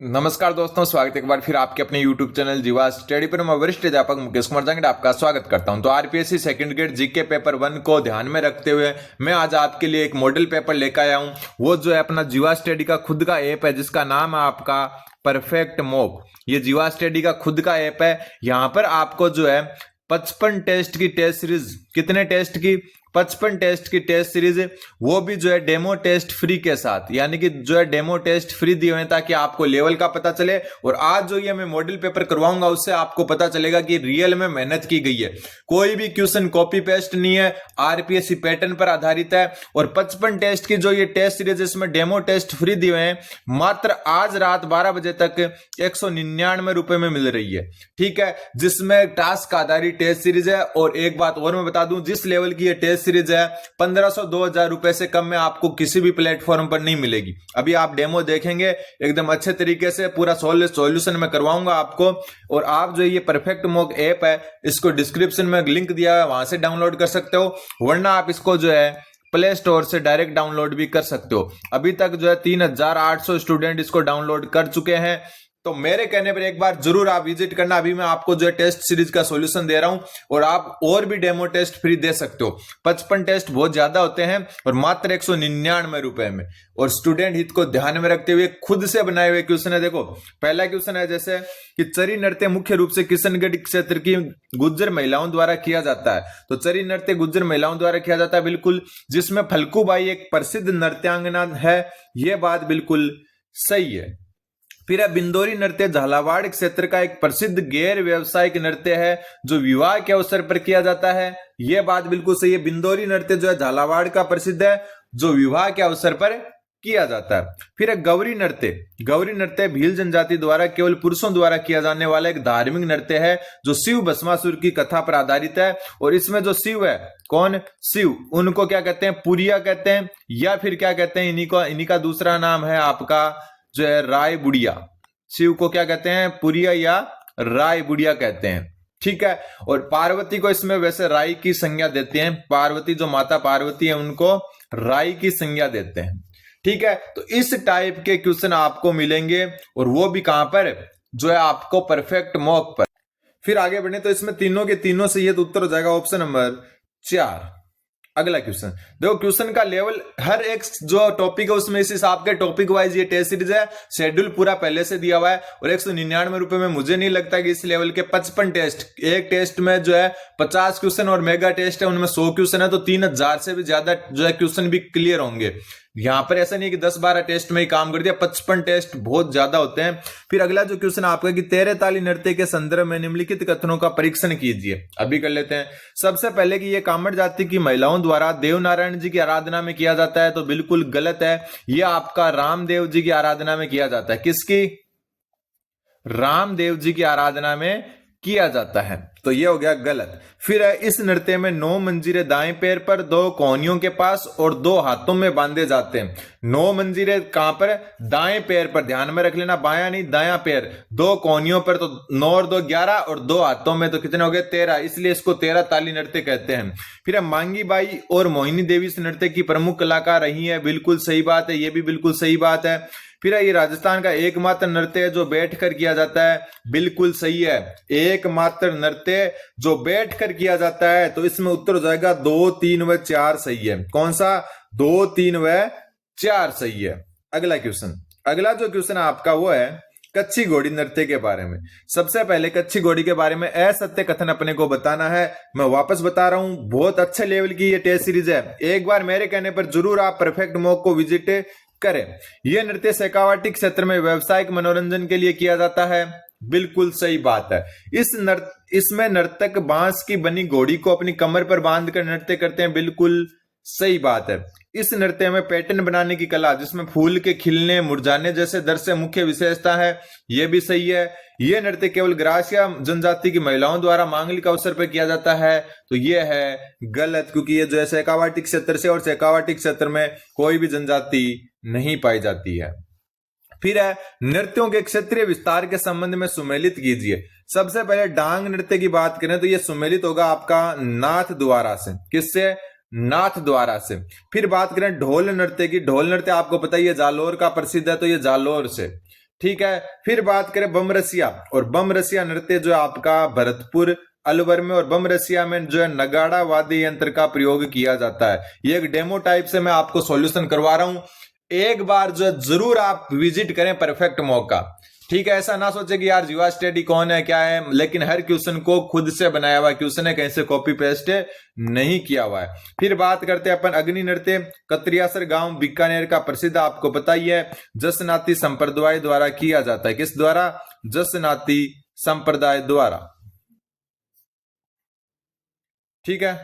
नमस्कार दोस्तों, स्वागत है एक बार फिर आपके अपने YouTube चैनल जीवा स्टडी पर। मैं वरिष्ठ अध्यापक मुकेश कुमार जांगड़ आपका स्वागत करता हूं। तो RPSC second grade GK paper 1 को ध्यान में रखते हुए मैं आज आपके लिए एक मॉडल पेपर लेकर आया हूं। वो जो है अपना जीवा स्टडी का खुद का ऐप है, जिसका नाम है आपका परफेक्ट मॉक। ये जीवा स्टडी का खुद का ऐप है। यहाँ पर आपको जो है 55 टेस्ट की टेस्ट सीरीज, कितने टेस्ट की, 55 टेस्ट की टेस्ट सीरीज, वो भी जो है डेमो टेस्ट फ्री के साथ, यानी कि जो है डेमो टेस्ट फ्री दिए हुए हैं ताकि आपको लेवल का पता चले। और आज जो ये मैं मॉडल पेपर करवाऊंगा उससे आपको पता चलेगा कि रियल में मेहनत की गई है। कोई भी क्वेश्चन कॉपी पेस्ट नहीं है, आरपीएससी पैटर्न पर आधारित है। और 55 टेस्ट की जो ये टेस्ट सीरीज इसमें डेमो टेस्ट फ्री दिए हुए हैं, मात्र आज रात 12 बजे तक 199 रुपए में मिल रही है। ठीक है, जिसमें टास्क आधारित टेस्ट सीरीज है। और एक बात और मैं बता दूं, जिस लेवल की ये टेस्ट सीरीज है 1500-2000 रुपए से कम में आपको किसी भी प्लेटफॉर्म पर नहीं मिलेगी। अभी आप डेमो देखेंगे, एकदम अच्छे तरीके से पूरा सॉल्यूशन में करवाऊंगा आपको। और आप जो ये परफेक्ट मॉक ऐप है, इसको डिस्क्रिप्शन में लिंक दिया है, वहां से डाउनलोड कर सकते हो, वरना आप इसको जो है प्ले स्टोर से डायरेक्ट डाउनलोड भी कर सकते हो। अभी तक जो है 3800 स्टूडेंट इसको डाउनलोड कर चुके हैं। तो मेरे कहने पर एक बार जरूर आप विजिट करना। अभी मैं आपको जो है टेस्ट सीरीज का सॉल्यूशन दे रहा हूं और आप और भी डेमो टेस्ट फ्री दे सकते हो। 55 टेस्ट बहुत ज्यादा होते हैं और मात्र 199 रुपए में। और स्टूडेंट हित को ध्यान में रखते हुए खुद से बनाए हुए क्वेश्चन है। देखो, पहला क्वेश्चन है जैसे कि चरी नृत्य मुख्य रूप से किशनगढ़ क्षेत्र की गुज्जर महिलाओं द्वारा किया जाता है। तो चरी नृत्य गुज्जर महिलाओं द्वारा किया जाता है, बिल्कुल, जिसमें फल्गुबाई एक प्रसिद्ध नृत्यांगना है। यह बात बिल्कुल सही है। फिर है बिंदोरी नृत्य झालावाड़ क्षेत्र का एक प्रसिद्ध गैर व्यावसायिक नृत्य है जो विवाह के अवसर पर किया जाता है। यह बात बिल्कुल सही है। बिंदोरी नृत्य जो है झालावाड़ का प्रसिद्ध है जो विवाह के अवसर पर किया जाता है। फिर है गौरी नृत्य। गौरी नृत्य भील जनजाति द्वारा केवल पुरुषों द्वारा किया जाने वाला एक धार्मिक नृत्य है जो शिव भस्मासुर की कथा पर आधारित है। और इसमें जो शिव है, कौन शिव, उनको क्या कहते हैं, पुरिया कहते हैं, या फिर क्या कहते हैं, इन्हीं का दूसरा नाम है आपका जो है राय बुढ़िया। शिव को क्या कहते हैं, पुरिया या राय बुढ़िया कहते हैं। ठीक है। और पार्वती को इसमें वैसे राय की संज्ञा देते हैं। पार्वती, जो माता पार्वती है, उनको राय की संज्ञा देते हैं। ठीक है। तो इस टाइप के क्वेश्चन आपको मिलेंगे और वो भी कहां पर, जो है आपको परफेक्ट मॉक पर। फिर आगे बढ़े तो इसमें तीनों के तीनों सही है, तो उत्तर हो जाएगा ऑप्शन नंबर 4। अगला क्वेश्चन देखो, क्वेश्चन का लेवल हर एक जो टॉपिक है उसमें इस हिसाब के टॉपिक वाइज ये टेस्ट सीरीज है। शेड्यूल पूरा पहले से दिया हुआ है। और 199 रुपए में मुझे नहीं लगता कि इस लेवल के 55 टेस्ट, एक टेस्ट में जो है 50 क्वेश्चन और मेगा टेस्ट है उनमें 100 क्वेश्चन है, तो 3000 से भी ज्यादा जो है क्वेश्चन भी क्लियर होंगे। यहां पर ऐसा नहीं है कि 10-12 टेस्ट में ही काम कर दिया, 55 टेस्ट बहुत ज्यादा होते हैं। फिर अगला जो क्वेश्चन आपका कि तेरे ताली नृत्य के संदर्भ में निम्नलिखित कथनों का परीक्षण कीजिए। अभी कर लेते हैं। सबसे पहले कि ये कामड़ जाति की महिलाओं द्वारा देव नारायण जी की आराधना में किया जाता है, तो बिल्कुल गलत है। यह आपका रामदेव जी की आराधना में किया जाता है। किसकी, रामदेव जी की आराधना में किया जाता है, तो यह हो गया गलत। फिर है इस नृत्य में 9 मंजीरे दाएं पैर पर, 2 कोहनियों के पास और 2 हाथों में बांधे जाते हैं। 9 मंजीरे कहां पर, दाएं पैर पर, ध्यान में रख लेना, बायां नहीं दायां पैर। 2 कोहनियों पर तो 9 और 2 11, और 2 हाथों में तो कितने हो गए, 13, इसलिए इसको 13 ताली नृत्य कहते हैं। फिर मांगी बाई और मोहिनी देवी इस नृत्य की प्रमुख कलाकार रही है। बिल्कुल सही बात है, यह भी बिल्कुल सही बात है। फिर ये राजस्थान का एकमात्र नृत्य है जो बैठकर किया जाता है। बिल्कुल सही है, एकमात्र नृत्य जो बैठकर किया जाता है। तो इसमें उत्तर हो जाएगा 2, 3 व 4 सही है। कौन सा, 2, 3 व 4 सही है। अगला क्वेश्चन, अगला जो क्वेश्चन आपका वो है कच्ची घोड़ी नृत्य के बारे में। सबसे पहले कच्ची घोड़ी के बारे में असत्य कथन अपने को बताना है। मैं वापस बता रहा हूं, बहुत अच्छे लेवल की ये टेस्ट सीरीज है। एक बार मेरे कहने पर जरूर आप परफेक्ट मॉक को विजिट करें। यह नृत्य शेखावाटी क्षेत्र में व्यावसायिक मनोरंजन के लिए किया जाता है। बिल्कुल सही बात है। इसमें नर्तक बांस की बनी घोड़ी को अपनी कमर पर बांधकर नृत्य करते हैं। बिल्कुल सही बात है। इस नृत्य में पैटर्न बनाने की कला, जिसमें फूल के खिलने मुरझाने जैसे दृश्य मुख्य विशेषता है, यह भी सही है। यह नृत्य केवल ग्रासिया जनजाति की महिलाओं द्वारा मांगलिक अवसर पर किया जाता है, तो यह है गलत, क्योंकि ये जो है शेखावाटी क्षेत्र से, और शेखावाटी क्षेत्र में कोई भी जनजाति नहीं पाई जाती है। फिर है नृत्यों के क्षेत्रीय विस्तार के संबंध में सुमेलित कीजिए। सबसे पहले डांग नृत्य की बात करें तो यह सुमेलित होगा आपका नाथ द्वारा से। किससे, नाथ द्वारा से। फिर बात करें ढोल नृत्य की, ढोल नृत्य आपको पता ही है जालोर का प्रसिद्ध है, तो ये जालोर से। ठीक है। फिर बात करें बम रसिया, और बम रसिया नृत्य जो है आपका भरतपुर अलवर में, और बम रसिया में जो है नगाड़ा वाद्य यंत्र का प्रयोग किया जाता है। ये एक डेमो टाइप से मैं आपको सॉल्यूशन करवा रहा हूं, एक बार जो है जरूर आप विजिट करें, परफेक्ट मौका। ठीक है, ऐसा ना सोचे कि यार जीवा स्टडी कौन है क्या है, लेकिन हर क्वेश्चन को खुद से बनाया हुआ क्वेश्चन है, कहीं से कॉपी पेस्ट नहीं किया हुआ है। फिर बात करते हैं अपन अग्नि नृत्य। कत्रियासर गांव बीकानेर का प्रसिद्ध, आपको पता ही है, जसनाती संप्रदाय द्वारा किया जाता है। किस द्वारा? जसनाती संप्रदाय द्वारा। ठीक है,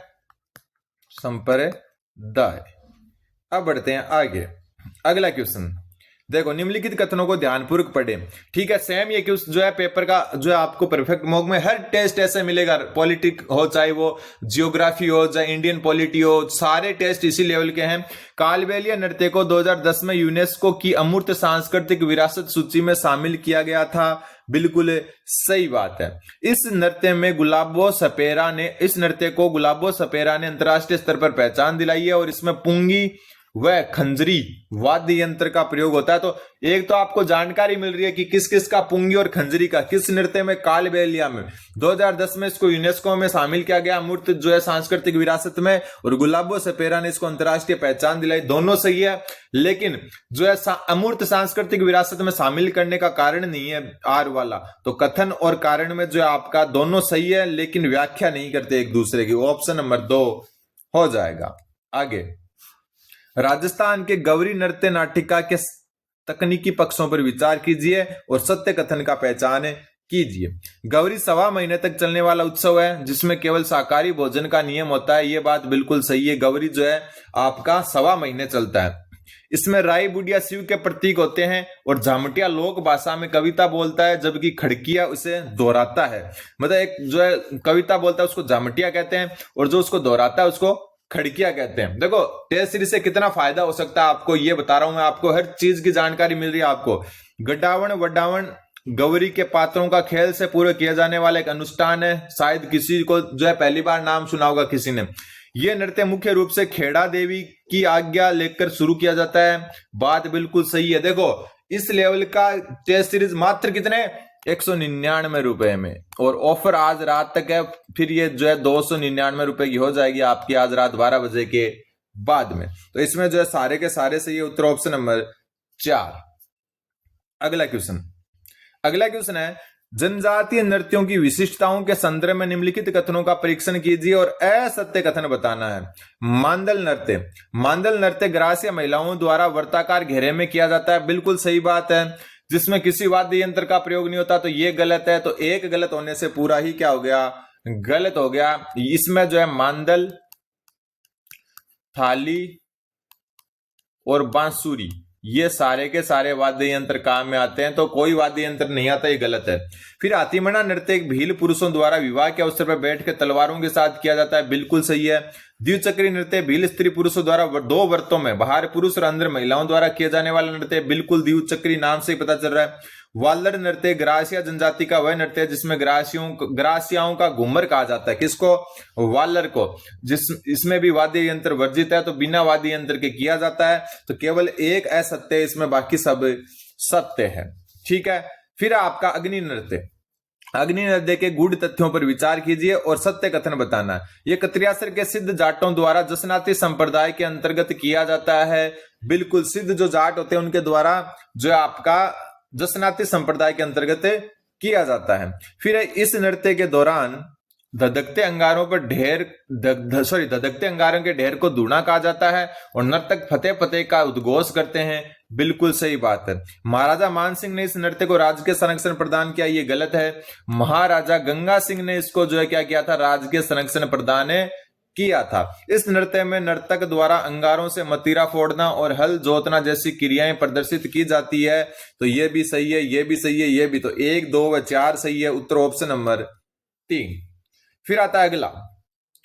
संप्रदाय। अब बढ़ते हैं आगे। अगला क्वेश्चन देखो, निम्नलिखित कथनों को ध्यानपूर्वक पढ़े। ठीक है, सेम ये क्वेश्चन जो है पेपर का जो है आपको परफेक्ट मॉक में हर टेस्ट ऐसे मिलेगा, पॉलिटिक हो चाहे वो जियोग्राफी हो चाहे इंडियन पॉलिटी हो, सारे टेस्ट इसी लेवल के हैं। कालबेलिया नृत्य को 2010 में यूनेस्को की अमूर्त सांस्कृतिक विरासत सूची में शामिल किया गया था। बिल्कुल सही बात है। इस नृत्य को गुलाबो सपेरा ने अंतरराष्ट्रीय स्तर पर पहचान दिलाई है, और इसमें पुंगी वह खंजरी वाद्य यंत्र का प्रयोग होता है। तो एक तो आपको जानकारी मिल रही है कि किस किस का, पुंगी और खंजरी का, किस नृत्य में, कालबेलिया में। 2010 में इसको यूनेस्को में शामिल किया गया, अमूर्त जो है सांस्कृतिक विरासत में, और गुलाबो सपेरा ने इसको अंतरराष्ट्रीय पहचान दिलाई। दोनों सही है, लेकिन जो है अमूर्त सांस्कृतिक विरासत में शामिल करने का कारण नहीं है आर वाला, तो कथन और कारण में जो है आपका दोनों सही है, लेकिन व्याख्या नहीं करते एक दूसरे की। ऑप्शन नंबर 2 हो जाएगा। आगे, राजस्थान के गौरी नृत्य नाटिका के तकनीकी पक्षों पर विचार कीजिए और सत्य कथन का पहचान कीजिए। गौरी 1.25 महीने तक चलने वाला उत्सव है, जिसमें केवल शाकाहारी भोजन का नियम होता है। ये बात बिल्कुल सही है, गौरी जो है आपका 1.25 महीने चलता है। इसमें राई बुढ़िया शिव के प्रतीक होते हैं, और झामटिया लोक भाषा में कविता बोलता है, जबकि खड़किया उसे दोहराता है। मतलब एक जो है कविता बोलता है उसको झामटिया कहते हैं, और जो उसको दोहराता है उसको खड़किया कहते हैं। देखो टेस्ट सीरीज से कितना फायदा हो सकता है आपको, ये बता रहा हूं मैं आपको, हर चीज की जानकारी मिल रही है आपको। गड्डावण वड्डावण गौरी के पात्रों का खेल से पूरा किया जाने वाला एक अनुष्ठान है। शायद किसी को जो है पहली बार नाम सुना होगा किसी ने। यह नृत्य मुख्य रूप से खेड़ा देवी की आज्ञा लेकर शुरू किया जाता है। बात बिल्कुल सही है। देखो इस लेवल का टेस्ट सीरीज मात्र कितने 199 रुपए में, और ऑफर आज रात तक है। फिर ये जो है 299 रुपए की हो जाएगी आपकी आज रात 12 बजे के बाद में। तो इसमें जो है सारे के सारे सही है, उत्तर ऑप्शन नंबर 4। अगला क्वेश्चन है, जनजातीय नृत्यों की विशिष्टताओं के संदर्भ में निम्नलिखित कथनों का परीक्षण कीजिए और असत्य कथन बताना है। मांदल नृत्य ग्रासीय महिलाओं द्वारा वर्ताकार घेरे में किया जाता है। बिल्कुल सही बात है, जिसमें किसी वाद्य यंत्र का प्रयोग नहीं होता, तो ये गलत है। तो एक गलत होने से पूरा ही क्या हो गया, गलत हो गया। इसमें जो है मांदल, थाली और बांसुरी, ये सारे के सारे वाद्य यंत्र काम में आते हैं, तो कोई वाद्य यंत्र नहीं आता, ये गलत है। फिर हाथीमना नृत्य एक भील पुरुषों द्वारा विवाह के अवसर पर बैठकर तलवारों के साथ किया जाता है। बिल्कुल सही है। द्विचक्री नृत्य भील स्त्री पुरुषों द्वारा 2 वर्तों में, बाहर पुरुष और अंदर महिलाओं द्वारा किए जाने वाला नृत्य। बिल्कुल द्विचक्री नाम से ही पता चल रहा है। वाल्लर नृत्य ग्रासिया जनजाति का वह नृत्य है जिसमें ग्रासियाओं का घूमर कहा जाता है। किसको? वाल्लर को। इसमें भी वाद्य यंत्र वर्जित है, तो बिना वाद्य यंत्र के किया जाता है। तो केवल एक असत्य है इसमें, बाकी सब सत्य है। ठीक है। फिर आपका अग्नि नृत्य के गूढ़ तथ्यों पर विचार कीजिए और सत्य कथन बताना। यह कत्रियासर के सिद्ध जाटों द्वारा जसनाती संप्रदाय के अंतर्गत किया जाता है। बिल्कुल, सिद्ध जो जाट होते हैं उनके द्वारा जो आपका जसनाती संप्रदाय के अंतर्गत किया जाता है। फिर इस नृत्य के दौरान धधकते अंगारों के ढेर को धूना कहा जाता है और नर्तक फतेह फतेह का उद्घोष करते हैं। बिल्कुल सही बात है। महाराजा मान सिंह ने इस नृत्य को राजकीय संरक्षण प्रदान किया, ये गलत है। महाराजा गंगा सिंह ने इसको जो है क्या किया था, राजकीय संरक्षण प्रदान किया था। इस नृत्य में नर्तक द्वारा अंगारों से मतीरा फोड़ना और हल जोतना जैसी क्रियाएं प्रदर्शित की जाती है। तो ये भी सही है, ये भी सही है, ये भी। तो 1, 2 व 4 सही है, उत्तर ऑप्शन नंबर 3। फिर आता है अगला,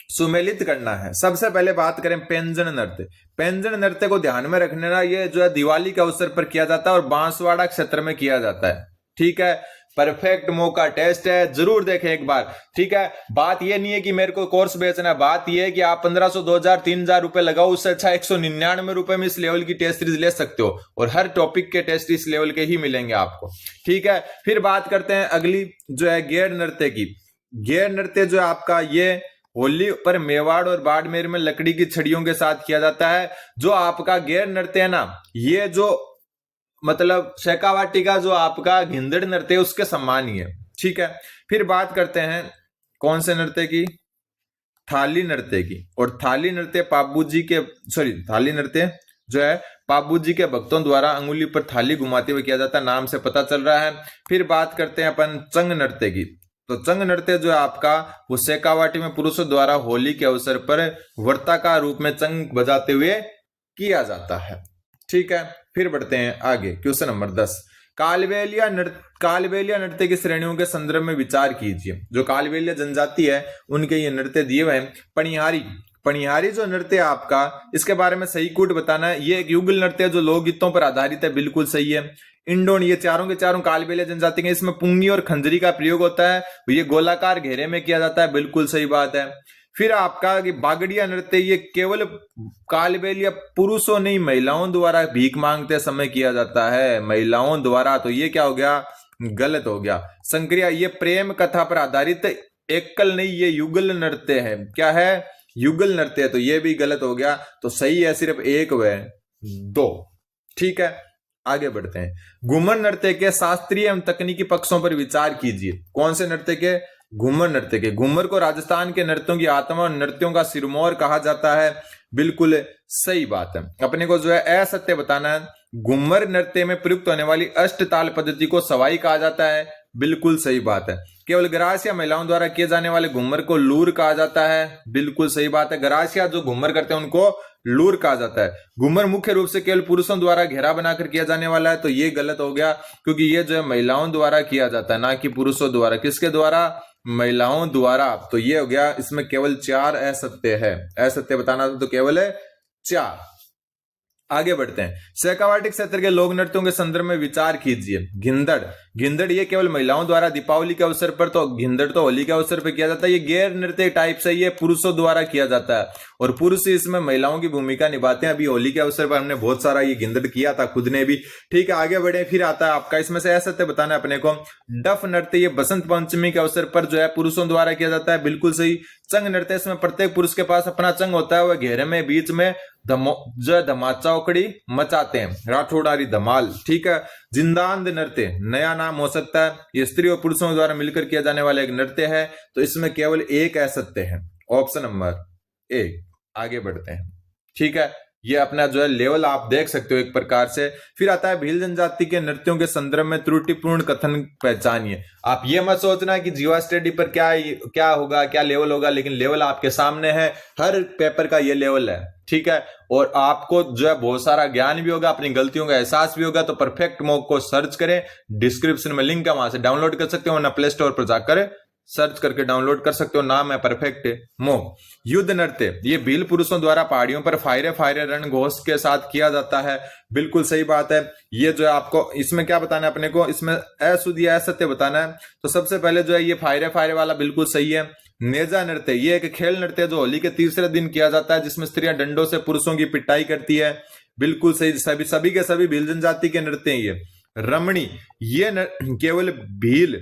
सुमेलित करना है। सबसे पहले बात करें पैंजन नृत्य को ध्यान में रखने ना, ये जो है दिवाली के अवसर पर किया जाता है और बांसवाड़ा क्षेत्र में किया जाता है। ठीक है, परफेक्ट मौका टेस्ट है, जरूर देखें एक बार। ठीक है, बात ये नहीं है कि मेरे को कोर्स बेचना है, बात ये है कि आप 1500, 2000, 3000 रुपए लगाओ, उससे अच्छा 199 रुपए में इस लेवल की टेस्ट सीरीज ले सकते हो, और हर टॉपिक के टेस्ट इस लेवल के ही मिलेंगे आपको। ठीक है, फिर बात करते हैं अगली जो है गैर नृत्य की। गैर नृत्य जो है आपका ये होली पर मेवाड़ और बाड़मेर में लकड़ी की छड़ियों के साथ किया जाता है। जो आपका गैर नृत्य है ना, ये जो मतलब शेखावाटी का जो आपका घिंदड़ नृत्य है उसके समान ही है। ठीक है, फिर बात करते हैं कौन से नृत्य की, थाली नृत्य की। और थाली नृत्य थाली नृत्य जो है पाबू जी के भक्तों द्वारा अंगुली पर थाली घुमाते हुए किया जाता है, नाम से पता चल रहा है। फिर बात करते हैं अपन चंग नृत्य की। तो चंग नृत्य जो है आपका वो शेखावाटी में पुरुषों द्वारा होली के अवसर पर वर्ताकार रूप में चंग बजाते हुए किया जाता है। ठीक है, फिर बढ़ते हैं आगे, क्वेश्चन नंबर 10। कालबेलिया नृत्य की श्रेणियों के संदर्भ में विचार कीजिए। जो कालबेलिया जनजाति है उनके ये नृत्य दिए हुए हैं। पणिहारी जो नृत्य है आपका, इसके बारे में सही कूट बताना है। ये एक युगल नृत्य है जो लोकगीतों पर आधारित है, बिल्कुल सही है। इंडोन, ये चारों के चारों कालबेलिया जनजाति के, इसमें पुंगी और खंजरी का प्रयोग होता है, ये गोलाकार घेरे में किया जाता है, बिल्कुल सही बात है। फिर आपका बागड़िया नृत्य, ये केवल कालबेलिया पुरुषों नहीं महिलाओं द्वारा भीख मांगते समय किया जाता है, महिलाओं द्वारा, तो ये क्या हो गया, गलत हो गया। संक्रिया, ये प्रेम कथा पर आधारित एकल नहीं, ये युगल नृत्य है। क्या है, युगल नृत्य है, तो ये भी गलत हो गया। तो सही है सिर्फ 1 व 2। ठीक है, आगे बढ़ते हैं। घूमर नृत्य के शास्त्रीय एवं तकनीकी पक्षों पर विचार कीजिए। कौन से नृत्य के, घूमर नृत्य के। घूमर को राजस्थान के नृत्यों की आत्मा और नृत्यों का सिरमौर कहा जाता है, बिल्कुल सही बात है। अपने को जो है असत्य बताना है। घूमर नृत्य में प्रयुक्त होने वाली अष्टताल पद्धति को सवाई कहा जाता है, बिल्कुल सही बात है। केवल गरासिया महिलाओं द्वारा किए जाने वाले घूमर को लूर कहा जाता है, बिल्कुल सही बात है। गरासिया जो घूमर करते हैं उनको लूर कहा जाता है। घूमर मुख्य रूप से केवल पुरुषों द्वारा घेरा बनाकर किया जाने वाला है, तो ये गलत हो गया, क्योंकि ये जो है महिलाओं द्वारा किया जाता है, ना कि पुरुषों द्वारा। किसके द्वारा, महिलाओं द्वारा। तो ये हो गया, इसमें केवल 4 असत्य है, असत्य बताना था तो केवल 4। आगे बढ़ते हैं। शेखावाटी क्षेत्र के लोक नृत्यों के संदर्भ में विचार कीजिए। घिंदड़ ये केवल महिलाओं द्वारा दीपावली के अवसर पर, तो घिंदड़ तो होली के अवसर पर किया जाता है। ये गैर नृत्य टाइप से ये पुरुषों द्वारा किया जाता है, और पुरुष इसमें महिलाओं की भूमिका निभाते हैं। अभी होली के अवसर पर हमने बहुत सारा ये घिंदड़ किया था खुद ने भी। ठीक है, आगे बढ़े। फिर आता है आपका, इसमें से असत्य बताना है अपने को। डफ नृत्य ये बसंत पंचमी के अवसर पर जो है पुरुषों द्वारा किया जाता है, बिल्कुल सही। चंग नृत्य, इसमें प्रत्येक पुरुष के पास अपना चंग होता है, वह घेरे में बीच में जो धमाचौकड़ी मचाते हैं, राठौड़ारी धमाल। ठीक है। जिंदांद नृत्य नया नाम हो सकता है, ये स्त्री और पुरुषों द्वारा मिलकर किया जाने वाला एक नृत्य है, तो इसमें केवल 1 असत्य है, ऑप्शन नंबर 1। आगे बढ़ते हैं। ठीक है, ये अपना जो है लेवल आप देख सकते हो एक प्रकार से। फिर आता है भील जनजाति के नृत्यों के संदर्भ में त्रुटिपूर्ण कथन पहचानिए। आप ये मत सोचना कि जीवा स्टडी पर क्या होगा, क्या लेवल होगा, लेकिन लेवल आपके सामने है, हर पेपर का ये लेवल है। ठीक है, और आपको जो है बहुत सारा ज्ञान भी होगा, अपनी गलतियों का एहसास भी होगा। तो परफेक्ट मॉक को सर्च करें, डिस्क्रिप्शन में लिंक है, वहां से डाउनलोड कर सकते हो, वरना प्ले स्टोर पर जाकर सर्च करके डाउनलोड कर सकते हो। नाम है परफेक्ट मॉक। युद्ध नृत्य ये भील पुरुषों द्वारा पहाड़ियों पर फायरे रण घोष के साथ किया जाता है, बिल्कुल सही बात है। ये जो है आपको इसमें क्या बताना है अपने को, इसमें अशुद्ध या असत्य बताना है। तो सबसे पहले जो है ये फायरे वाला बिल्कुल सही है। नेजा नृत्य ये एक खेल नृत्य जो होली के तीसरे दिन किया जाता है, जिसमें स्त्रियां डंडों से पुरुषों की पिटाई करती है, बिल्कुल सही। सभी के सभी भील जनजाति के नृत्य हैं ये। रमणी ये केवल भील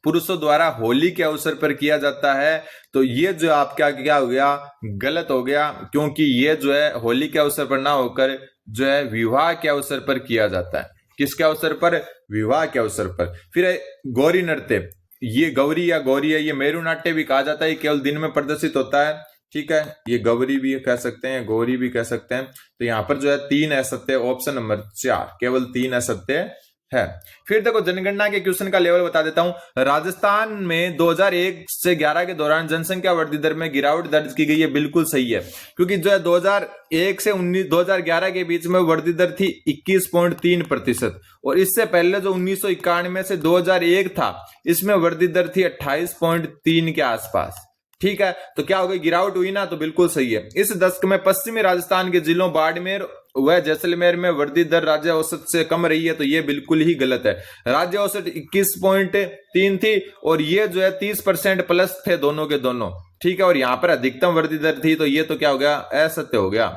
पुरुषों द्वारा होली के अवसर पर किया जाता है, तो ये जो आपका क्या हो गया, गलत हो गया, क्योंकि ये जो है होली के अवसर पर ना होकर जो है विवाह के अवसर पर किया जाता है। किसके अवसर पर, विवाह के अवसर पर। फिर गौरी नृत्य ये गौरी या गौरी है, ये मेरू नाट्य भी कहा जाता है, ये केवल दिन में प्रदर्शित होता है। ठीक है, ये गौरी भी कह सकते हैं, गौरी भी कह सकते हैं। तो यहाँ पर जो है 3 असत्य, ऑप्शन नंबर 4, केवल 3 असत्य है। फिर देखो जनगणना के क्वेश्चन का लेवल बता देता हूं। राजस्थान में 2001 से 11 के दौरान जनसंख्या वृद्धि दर में गिरावट दर्ज की गई है, बिल्कुल सही है, क्योंकि जो है 2001 से 2011 के बीच में वृद्धि दर थी 21.3%, और इससे पहले जो 1991 से 2001 था, इसमें वृद्धि दर थी 28.3 के आसपास। ठीक है, तो क्या हो गई, गिरावट हुई ना, तो बिल्कुल सही है। इस दशक में पश्चिमी राजस्थान के जिलों बाड़मेर व जैसलमेर में वृद्धि दर राज्य औसत से कम रही है, तो ये बिल्कुल ही गलत है। राज्य औसत 21.3 थी और ये जो है 30% प्लस थे दोनों के दोनों, ठीक है, और यहाँ पर अधिकतम वृद्धि दर थी, तो ये तो क्या हो गया, असत्य हो गया।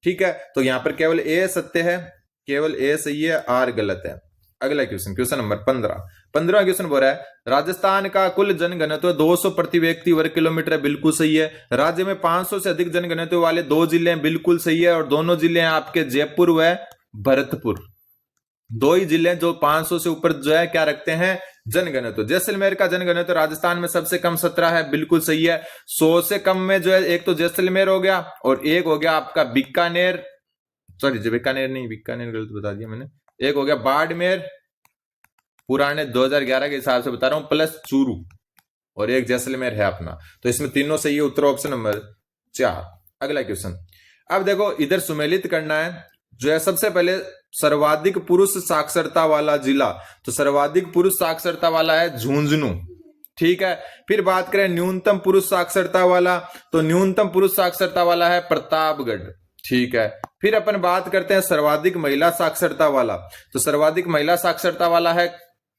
ठीक है, तो यहाँ पर केवल ए सत्य है, केवल ए सही है, आर गलत है। अगला क्वेश्चन, क्वेश्चन नंबर 15वां क्वेश्चन बोल रहा है, राजस्थान का कुल जनघनत्व 200 प्रति व्यक्ति वर्ग किलोमीटर है, बिल्कुल सही है। राज्य में 500 से अधिक जनघनत्व वाले 2 जिले हैं, बिल्कुल सही है, और दोनों जिले हैं आपके जयपुर व भरतपुर, 2 ही जिले जो 500 से ऊपर जो है क्या रखते हैं, जनघनत्व। जैसलमेर का जनघनत्व राजस्थान में सबसे कम 17 है, बिल्कुल सही है। 100 से कम में जो है एक तो जैसलमेर हो गया और एक हो गया आपका बीकानेर, सॉरी बीकानेर नहीं, बीकानेर गलत बता दिया मैंने, एक हो गया बाड़मेर, पुराने 2011 के हिसाब से बता रहा हूं, प्लस चूरू, और एक जैसलमेर है अपना, तो इसमें तीनों सही है, उत्तर ऑप्शन नंबर 4। अगला क्वेश्चन, अब देखो इधर सुमेलित करना है, जो है सबसे पहले सर्वाधिक पुरुष साक्षरता वाला जिला, तो सर्वाधिक पुरुष साक्षरता वाला है झुंझुनू, ठीक है। फिर बात करें न्यूनतम पुरुष साक्षरता वाला, तो न्यूनतम पुरुष साक्षरता वाला है प्रतापगढ़, ठीक है। फिर अपन बात करते हैं सर्वाधिक महिला साक्षरता वाला, तो सर्वाधिक महिला साक्षरता वाला है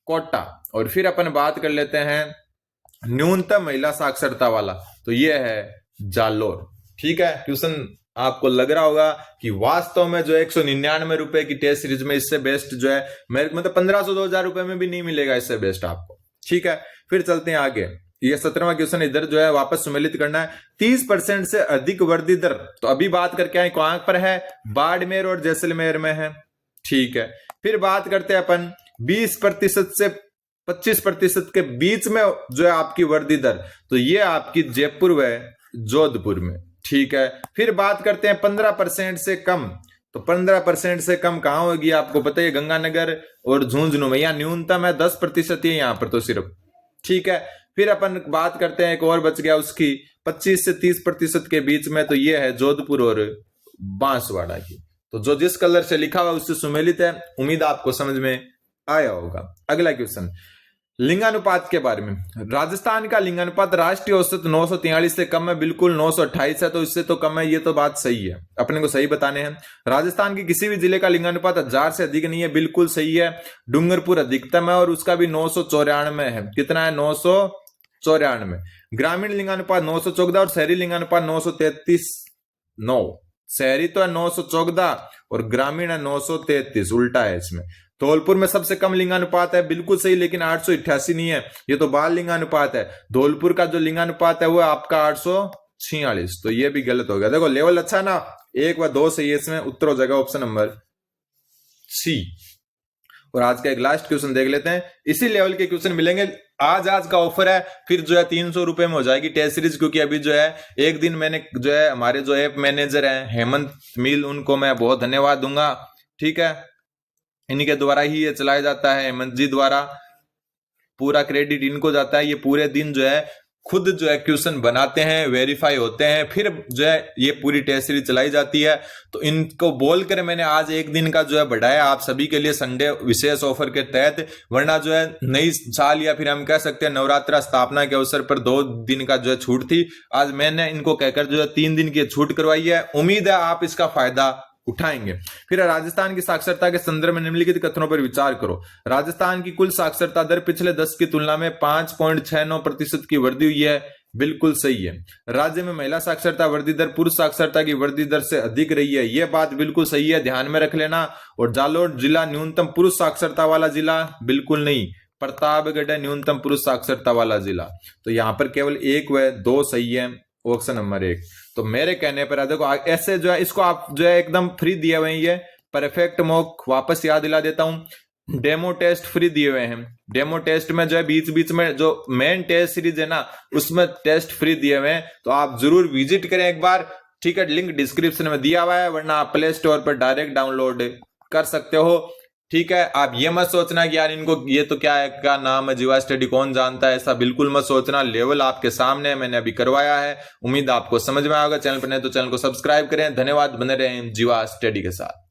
कोटा, और फिर अपन बात कर लेते हैं न्यूनतम महिला साक्षरता वाला, तो ये है जालोर, ठीक है। ट्यूशन आपको लग रहा होगा कि वास्तव में जो 199 रुपए की टेस्ट सीरीज में इससे बेस्ट जो है मतलब 1500-2000 रुपए में भी नहीं मिलेगा इससे बेस्ट आपको, ठीक है। फिर चलते हैं आगे, ये 17वां क्वेश्चन इधर जो है वापस सम्मिलित करना है। 30% से अधिक वृद्धि दर, तो अभी बात करके आए कहां पर है, बाड़मेर और जैसलमेर में है, ठीक है। फिर बात करते हैं अपन 20% से 25% के बीच में जो है आपकी वृद्धि दर, तो ये आपकी जयपुर व जोधपुर में, ठीक है। फिर बात करते हैं 15% से कम, तो 15% से कम कहां होगी, आपको पता है गंगानगर और झुंझुनू में, यहाँ न्यूनतम है 10% ही यहाँ पर तो सिर्फ, ठीक है। फिर अपन बात करते हैं एक और बच गया उसकी 25 से 30% के बीच में, तो ये है जोधपुर और बांसवाड़ा की, तो जो जिस कलर से लिखा हुआ उससे सुमेलित है। उम्मीद आपको समझ में आया होगा। अगला क्वेश्चन, लिंगानुपात के बारे में, राजस्थान का लिंगानुपात राष्ट्रीय औसत 943 से कम है, बिल्कुल 928 है, तो इससे तो कम है, ये तो बात सही है, अपने को सही बताने हैं। राजस्थान के किसी भी जिले का लिंगानुपात 1000 से अधिक नहीं है, बिल्कुल सही है। डूंगरपुर अधिकतम है और उसका भी 994 है, कितना है, 994। ग्रामीण लिंगानुपात 914 और शहरी लिंगानुपात 933। शहरी तो है 914 और ग्रामीण है 933, उल्टा है इसमें। धौलपुर में सबसे कम लिंगानुपात है, बिल्कुल सही, लेकिन 888 नहीं है, ये तो बाल लिंगानुपात है। धौलपुर का जो लिंगानुपात है वो आपका 846, तो ये भी गलत हो गया। देखो लेवल अच्छा ना, 1 व 2 सही है, इसमें उत्तर हो जाएगा ऑप्शन नंबर सी। और आज का एक लास्ट क्वेश्चन देख लेते हैं, इसी लेवल के क्वेश्चन मिलेंगे। आज का ऑफर है, फिर जो है 300 रुपए में हो जाएगी टेस्ट सीरीज, क्योंकि अभी जो है एक दिन मैंने जो है हमारे जो ऐप मैनेजर हैं हेमंत मील, उनको मैं बहुत धन्यवाद दूंगा, ठीक है। इनके द्वारा ही ये चलाया जाता है, हेमंत जी द्वारा, पूरा क्रेडिट इनको जाता है। ये पूरे दिन जो है खुद जो है क्वेश्चन बनाते हैं, वेरीफाई होते हैं, फिर जो है ये पूरी टेस्ट सीरीज चलाई जाती है। तो इनको बोलकर मैंने आज एक दिन का जो है बढ़ाया आप सभी के लिए, संडे विशेष ऑफर के तहत, वरना जो है नई साल या फिर हम कह सकते हैं नवरात्रा स्थापना के अवसर पर 2 दिन का जो है छूट थी, आज मैंने इनको कहकर जो है 3 दिन की छूट करवाई है। उम्मीद है आप इसका फायदा उठाएंगे। फिर राजस्थान की साक्षरता के संदर्भ में निम्नलिखित कथनों पर विचार करो। राजस्थान की कुल साक्षरता दर पिछले 10 की तुलना में 5.69% की वृद्धि हुई है, बिल्कुल सही है। राज्य में महिला साक्षरता वृद्धि दर पुरुष साक्षरता की वृद्धि दर से अधिक रही है, यह बात बिल्कुल सही है, ध्यान में रख लेना। और जालोर जिला न्यूनतम पुरुष साक्षरता वाला जिला, बिल्कुल नहीं, प्रतापगढ़ है न्यूनतम पुरुष साक्षरता वाला जिला। तो यहां पर केवल 1 व 2 सही है, ऑप्शन नंबर 1। तो मेरे कहने पर देखो ऐसे जो है इसको आप जो है एकदम फ्री दिए हुए हैं, ये परफेक्ट मॉक वापस याद दिला देता हूं, डेमो टेस्ट फ्री दिए हुए हैं। डेमो टेस्ट में जो है बीच बीच में जो मेन टेस्ट सीरीज है ना, उसमें टेस्ट फ्री दिए हुए हैं, तो आप जरूर विजिट करें एक बार, ठीक है। लिंक डिस्क्रिप्शन में दिया हुआ है, वरना आप प्ले स्टोर पर डायरेक्ट डाउनलोड कर सकते हो, ठीक है। आप ये मत सोचना कि यार इनको ये तो क्या है, क्या नाम है जीवा स्टडी, कौन जानता है, ऐसा बिल्कुल मत सोचना। लेवल आपके सामने है, मैंने अभी करवाया है, उम्मीद आपको समझ में आएगा। चैनल पर नहीं तो चैनल को सब्सक्राइब करें। धन्यवाद, बने रहें जीवा स्टडी के साथ।